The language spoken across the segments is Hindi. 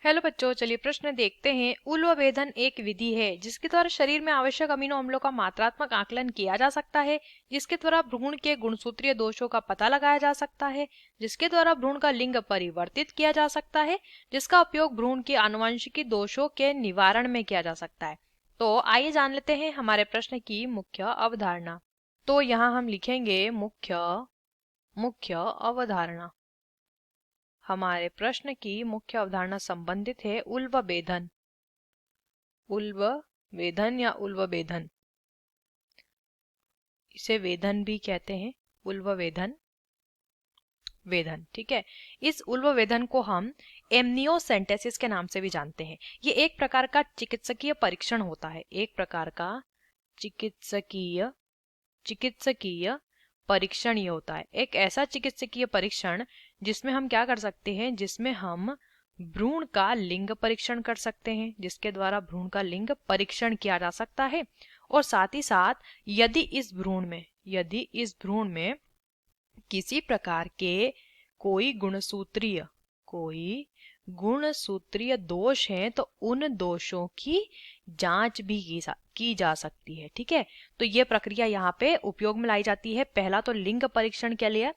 हेलो बच्चों, चलिए प्रश्न देखते हैं। उल्व भेदन एक विधि है जिसके द्वारा शरीर में आवश्यक अमीनो अम्लों का मात्रात्मक आकलन किया जा सकता है, जिसके द्वारा भ्रूण के गुणसूत्रीय दोषों का पता लगाया जा सकता है, जिसके द्वारा भ्रूण का लिंग परिवर्तित किया जा सकता है, जिसका उपयोग भ्रूण के आनुवंशिकी दोषों के निवारण में किया जा सकता है। तो आइए जान लेते हैं हमारे प्रश्न की मुख्य अवधारणा। तो यहाँ हम लिखेंगे मुख्य अवधारणा। हमारे प्रश्न की मुख्य अवधारणा संबंधित है उल्व भेदन। उल्व भेदन या उल्व भेदन, इसे वेदन भी कहते हैं। उल्व वेदन, ठीक है। इस उल्व वेदन को हम एमनियोसेंटेसिस के नाम से भी जानते हैं। ये एक प्रकार का चिकित्सकीय परीक्षण होता है, एक प्रकार का चिकित्सकीय परीक्षण ये होता है। एक ऐसा चिकित्सकीय परीक्षण जिसमें हम क्या कर सकते हैं, जिसमें हम भ्रूण का लिंग परीक्षण कर सकते हैं, जिसके द्वारा भ्रूण का लिंग परीक्षण किया जा सकता है। और साथ ही साथ यदि इस भ्रूण में किसी प्रकार के कोई गुणसूत्रीय दोष हैं तो उन दोषों की जांच भी की जा सकती है। ठीक है, तो ये प्रक्रिया यहाँ पे उपयोग में लाई जाती है। पहला तो लिंग परीक्षण के लिए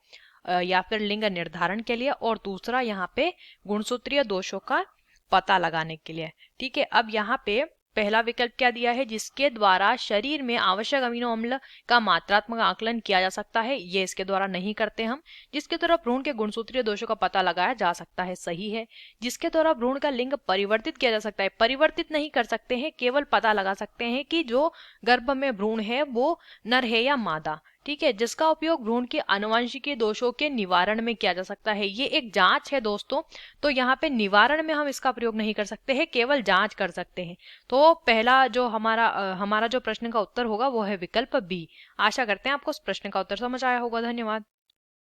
या फिर लिंग निर्धारण के लिए, और दूसरा यहाँ पे गुणसूत्रीय दोषों का पता लगाने के लिए। ठीक है, अब यहाँ पे पहला विकल्प क्या दिया है, जिसके द्वारा शरीर में आवश्यक अमीनो अम्ल का मात्रात्मक आकलन किया जा सकता है, ये इसके द्वारा नहीं करते हम। जिसके द्वारा भ्रूण के गुणसूत्रीय दोषों का पता लगाया जा सकता है, सही है। जिसके द्वारा भ्रूण का लिंग परिवर्तित किया जा सकता है, परिवर्तित नहीं कर सकते हैं, केवल पता लगा सकते हैं कि जो गर्भ में भ्रूण है वो नर है या मादा। ठीक है, जिसका उपयोग भ्रूण के आनुवंशिकी दोषों के निवारण में किया जा सकता है। ये एक जांच है दोस्तों, तो यहाँ पे निवारण में हम इसका प्रयोग नहीं कर सकते हैं, केवल जांच कर सकते हैं। तो पहला जो हमारा जो प्रश्न का उत्तर होगा वो है विकल्प बी। आशा करते हैं आपको इस प्रश्न का उत्तर समझ आया होगा। धन्यवाद।